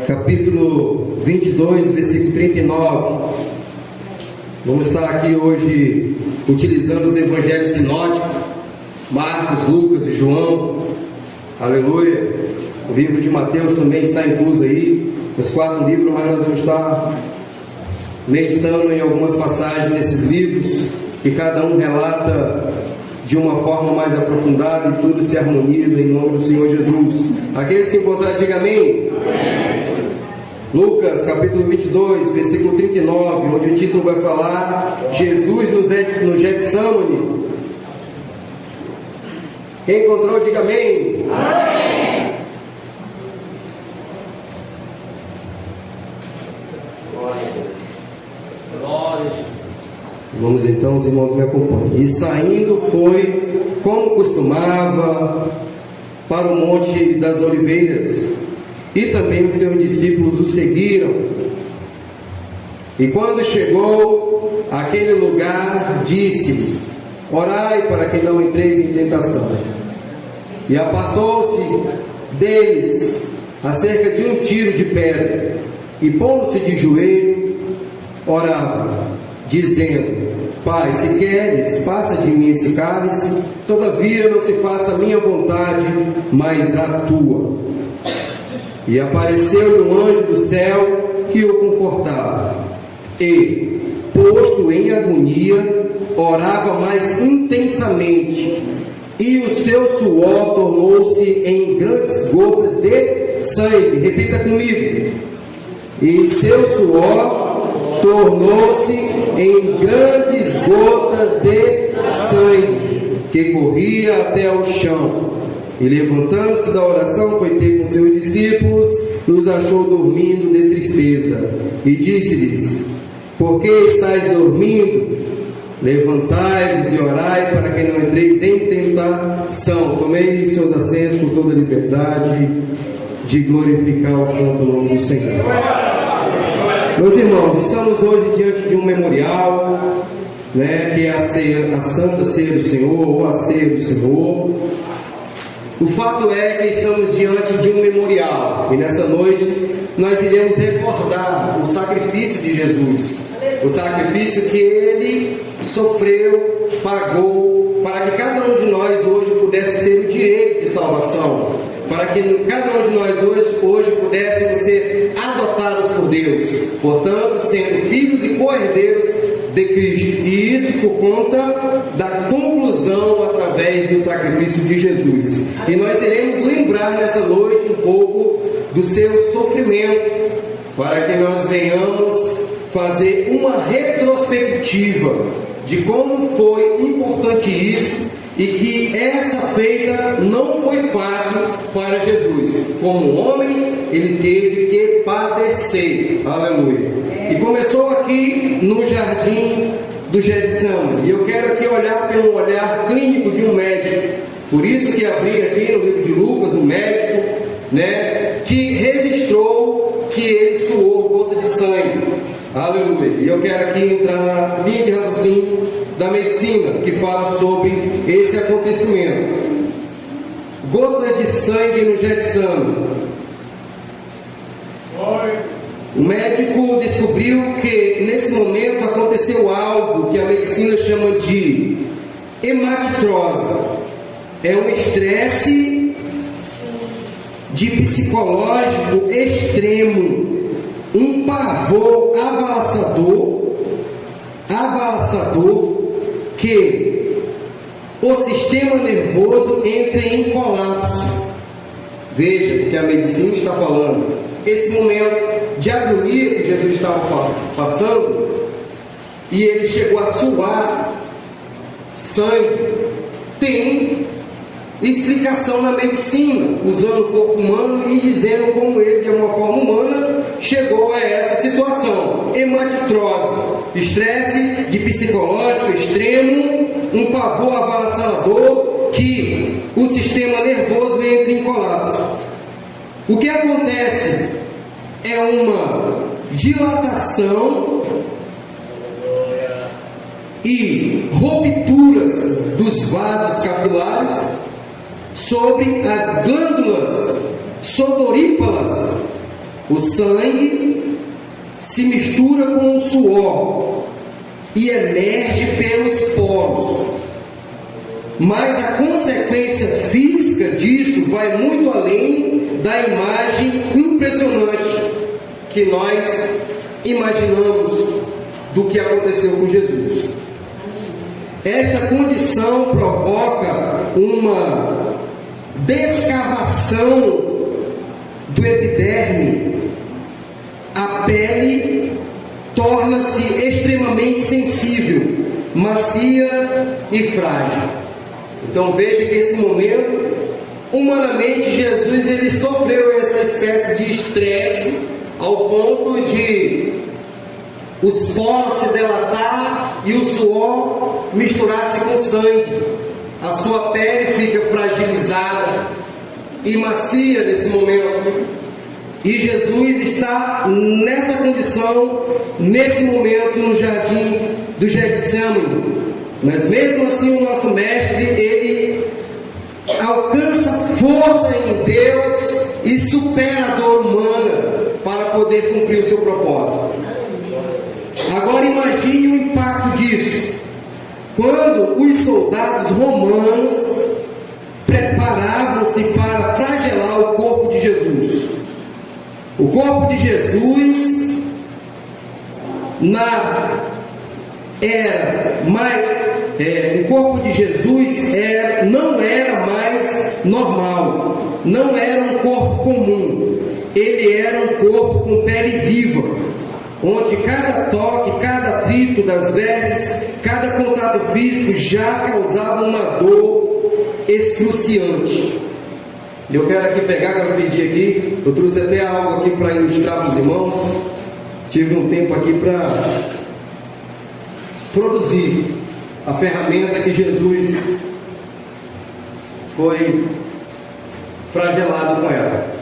capítulo 22, versículo 39. Vamos estar aqui hoje utilizando os evangelhos sinóticos, Marcos, Lucas e João. Aleluia. O livro de Mateus também está incluso aí, nos 4 livros, mas nós vamos estar meditando em algumas passagens desses livros, que cada um relata de uma forma mais aprofundada e tudo se harmoniza em nome do Senhor Jesus. Aqueles que encontrarem, digam amém. Amém. Lucas capítulo 22, versículo 39, onde o título vai falar Jesus no Getsemane. Quem encontrou, diga amém. Amém. Vamos então, os irmãos me acompanham. E saindo foi, como costumava, para o Monte das Oliveiras, e também os seus discípulos o seguiram. E quando chegou àquele lugar, disse-lhes: orai para que não entreis em tentação. E apartou-se deles a cerca de um tiro de pedra, e pondo-se de joelho, orava, dizendo: Pai, se queres, passa de mim esse cálice, todavia não se faça a minha vontade, mas a tua. E apareceu-lhe um anjo do céu que o confortava, e, posto em agonia, orava mais intensamente, e o seu suor tornou-se em grandes gotas de sangue. Repita comigo. E seu suor tornou-se em grandes gotas de sangue, que corria até o chão. E levantando-se da oração, foi ter com seus discípulos, e os achou dormindo de tristeza. E disse-lhes: por que estáis dormindo? Levantai-vos e orai para que não entreis em tentação. Tomei seus assentos com toda a liberdade de glorificar o santo nome do Senhor. Meus irmãos, estamos hoje diante de um memorial, que é a Santa Ceia do Senhor, ou a Ceia do Senhor. O fato é que estamos diante de um memorial, e nessa noite nós iremos recordar o sacrifício de Jesus, o sacrifício que Ele sofreu, pagou, para que cada um de nós hoje pudesse ter o direito de salvação, para que cada um de nós hoje pudéssemos ser adotados por Deus, portanto, sendo filhos e co-herdeiros de Cristo, e isso por conta da conclusão através do sacrifício de Jesus. E nós iremos lembrar nessa noite um pouco do seu sofrimento, para que nós venhamos fazer uma retrospectiva de como foi importante isso, e que essa feita não foi fácil para Jesus. Como homem, ele teve que padecer. Aleluia. E começou aqui no jardim do Getsemane. E eu quero aqui olhar pelo olhar clínico de um médico. Por isso que abri aqui no livro de Lucas, um médico, que registrou que ele suou gota de sangue. Aleluia. E eu quero aqui entrar na linha de raciocínio da medicina, que fala sobre esse acontecimento. Gotas de sangue no Getsemane. O médico descobriu que nesse momento aconteceu algo que a medicina chama de hematitrose. É um estresse de psicológico extremo, um pavor avassalador, que o sistema nervoso entra em colapso. Veja o que a medicina está falando. Esse momento de agonia que Jesus estava passando, e ele chegou a suar sangue, tem explicação na medicina, usando o corpo humano e dizendo como ele, de uma forma humana, chegou a essa situação. Hematitrose, estresse de psicológico extremo, um pavor avassalador, que o sistema nervoso entra em colapso. O que acontece é uma dilatação e rupturas dos vasos capilares sobre as glândulas sudoríparas O sangue se mistura com o suor e emerge pelos poros. Mas a consequência física disso vai muito além da imagem impressionante que nós imaginamos do que aconteceu com Jesus. Esta condição provoca uma descavação do epiderme. A pele torna-se extremamente sensível, macia e frágil. Então veja que esse momento, humanamente, Jesus ele sofreu essa espécie de estresse ao ponto de os poros se dilatar e o suor misturar-se com sangue. A sua pele fica fragilizada e macia nesse momento. E Jesus está nessa condição, nesse momento, no jardim do Getsemane. Mas mesmo assim o nosso mestre, ele alcança força em Deus e supera a dor humana para poder cumprir o seu propósito. Agora imagine o impacto disso. Quando os soldados romanos preparavam-se para flagelar o corpo de Jesus. O corpo de Jesus o corpo de Jesus não era mais normal, não era um corpo comum, ele era um corpo com pele viva, onde cada toque, cada atrito das vestes, cada contato físico já causava uma dor excruciante. Eu quero aqui quero pedir aqui, eu trouxe até algo aqui para ilustrar para os irmãos. Tive um tempo aqui para produzir a ferramenta que Jesus foi flagelado com ela.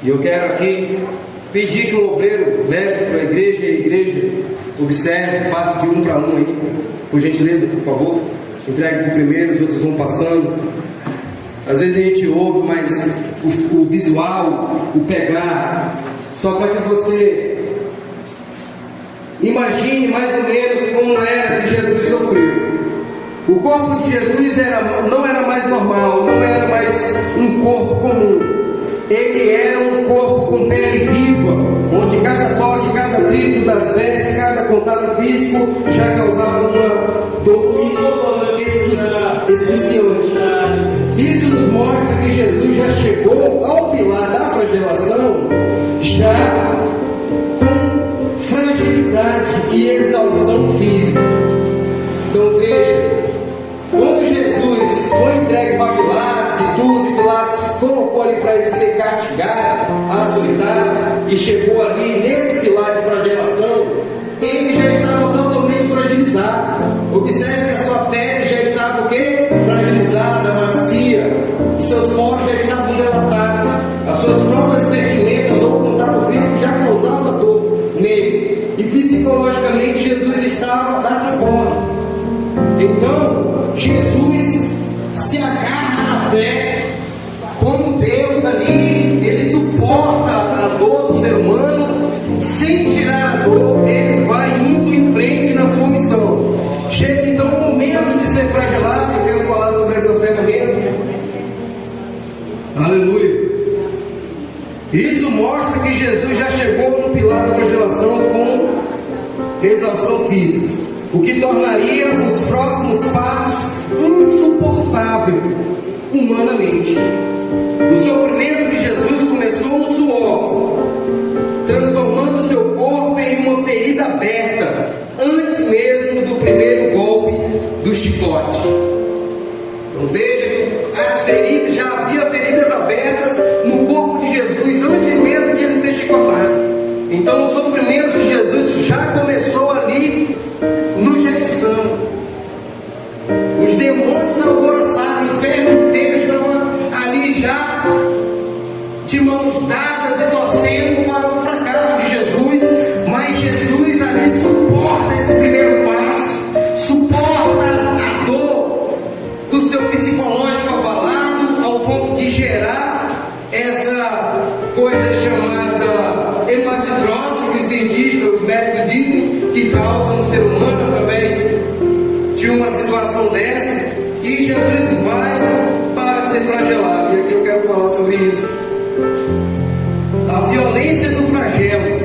E eu quero aqui pedir que o obreiro leve para a igreja, e a igreja observe, passe de um para um aí, por gentileza, por favor. Entregue para o primeiro, os outros vão passando. Às vezes a gente ouve, mas o visual, o pegar, só para que você imagine mais ou menos como na era que Jesus sofreu. O corpo de Jesus não era mais normal, não era mais um corpo comum. Ele era um corpo com pele viva, onde cada toque, cada atrito das vestes, cada contato físico já causava uma dor excruciante. Isso nos mostra que Jesus já chegou ao pilar da flagelação já com fragilidade e exaustão física. Então veja, quando Jesus foi entregue para Pilatos e tudo, e Pilatos colocou ali para ele ser castigado, açoitado, e chegou ali nesse pilar de flagelação, ele já estava totalmente fragilizado. Observe que a sua pele já estava o quê? Fragilizada, macia, os seus poros já estavam dilatados, as suas próprias vestimentas ou contato físico já causava dor nele, e psicologicamente Jesus estava dessa forma. Então Jesus se agarra na fé, como Deus ali, ele suporta a dor do ser humano, sem tirar a dor, ele vai indo em frente na sua missão. Chega então o momento de ser flagelado. Eu quero falar sobre essa ferramenta. Aleluia. Isso mostra que Jesus já chegou no pilar da flagelação com exaustão física, o que tornaria os próximos passos insuportável humanamente. O sofrimento de Jesus começou no suor, transformando seu corpo em uma ferida aberta, antes mesmo do primeiro golpe do chicote. Então veja, as feridas, já havia feridas abertas no corpo de Jesus antes mesmo de ele ser chicotado. Então o sofrimento de Jesus já começou ali no Getsemane. Os demônios alvoroçaram, o inferno inteiro estava ali já de mãos dadas e torcendo para o fracasso de Jesus, mas Jesus ali suporta esse primeiro passo, suporta a dor do seu psicológico abalado ao ponto de gerar essa coisa chamada que causa no ser humano através de uma situação dessa, e Jesus vai para ser flagelado. E aqui eu quero falar sobre isso. A violência do flagelo.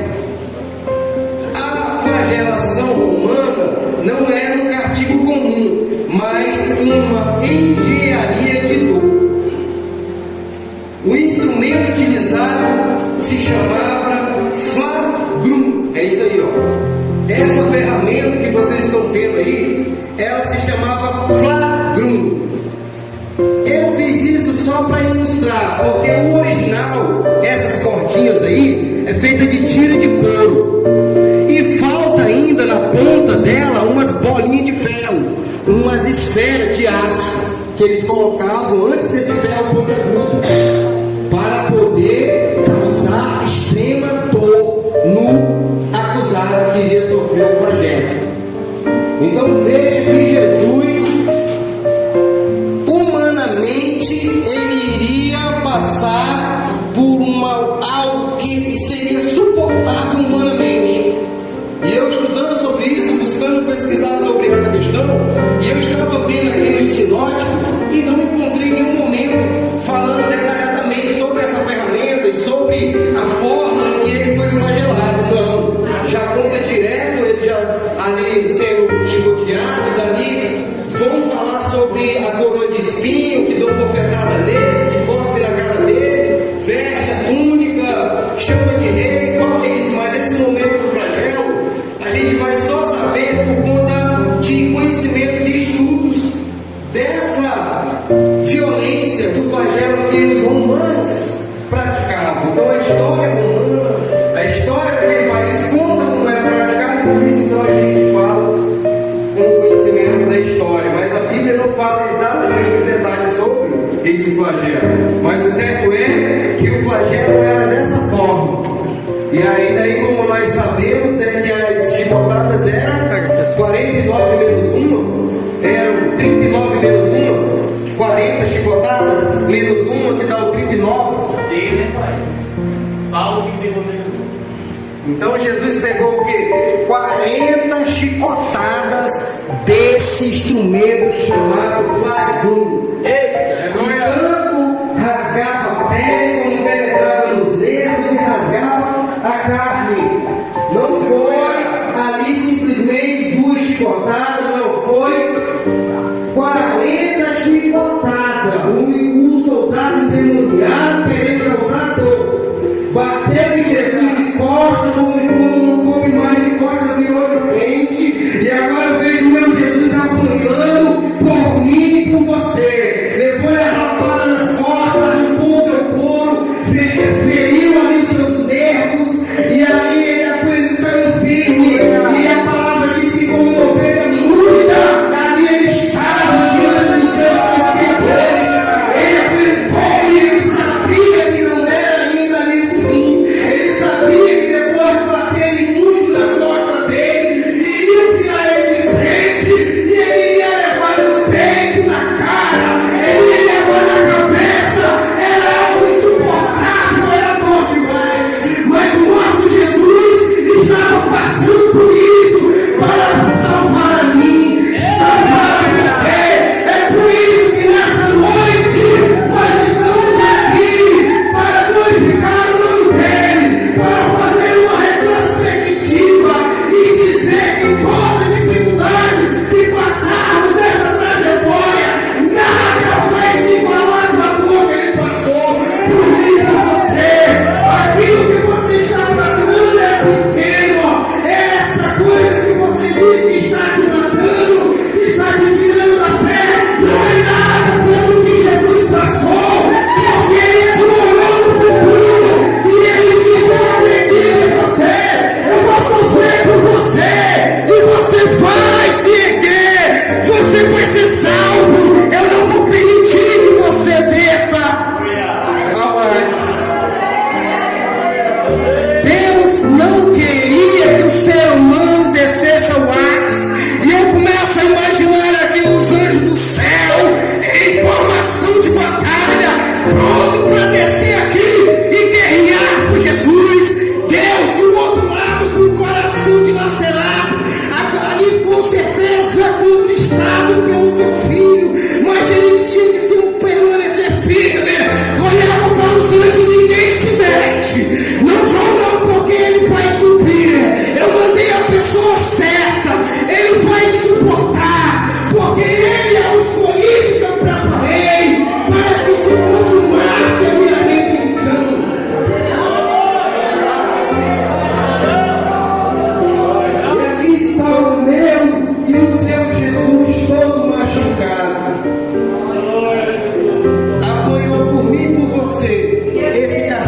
A flagelação romana não era um castigo comum, mas uma engenharia de dor. O instrumento utilizado se chamava flagrum. É isso aí, ó. Essa ferramenta que vocês estão vendo aí, ela se chamava flagrum. Eu fiz isso só para ilustrar, porque o original, essas cordinhas aí, é feita de tira de couro. E falta ainda na ponta dela umas bolinhas de ferro, umas esferas de aço, que eles colocavam antes desse ferro pontiagudo, para poder causar extrema dor no acusado que iria sofrer o flagelo. Então veja que Jesus, humanamente, ele iria passar por algo que seria suportável humanamente. E eu estudando sobre isso, buscando pesquisar sobre essa questão, e eu estava vendo aqui nos sinóticos e não encontrei nenhum momento falando detalhadamente sobre essa ferramenta e sobre a forma que ele foi flagelado. Não, já conta direto, ele já ali sendo chicoteado, dali vão falar sobre a coroa de espinho que deu bofetada nele, que cospe na cara dele, veste a túnica, chama de rei, fala isso. Mas esse momento do flagelo a gente vai só saber por conta de conhecimento de estudos dessa violência do flagelo que os romanos praticavam. Então a história romana, a história daquele país conta como era praticado, por isso então a gente fala com conhecimento da história. Mas a Bíblia não fala exatamente os detalhes sobre esse flagelo. Mas o certo é que o flagelo era dessa forma. E aí daí, como nós sabemos, né, que as chicotadas eram 49 menos 1, eram 39 menos 1, 40 chicotadas menos 1, que dá o 39. Então Jesus pegou o quê? 40 chicotadas desse instrumento chamado flagrum. Enquanto rasgava a pele, quando penetrava nos dedos e rasgava a carne. Não foi ali simplesmente 2 chicotadas, não foi 40 chicotadas. Um soldado endemoniado querendo causar dor. Bateu em Jesus de costas, não come mais de costas, virou de frente. E agora eu vejo o meu Jesus apanhando por mim e por você. Levou a rapada nas costas, limpou seu couro, feriu ali os seus nervos, e ali ele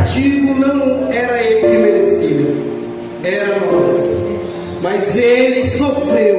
castigo não era ele que merecia, era nós. Mas ele sofreu.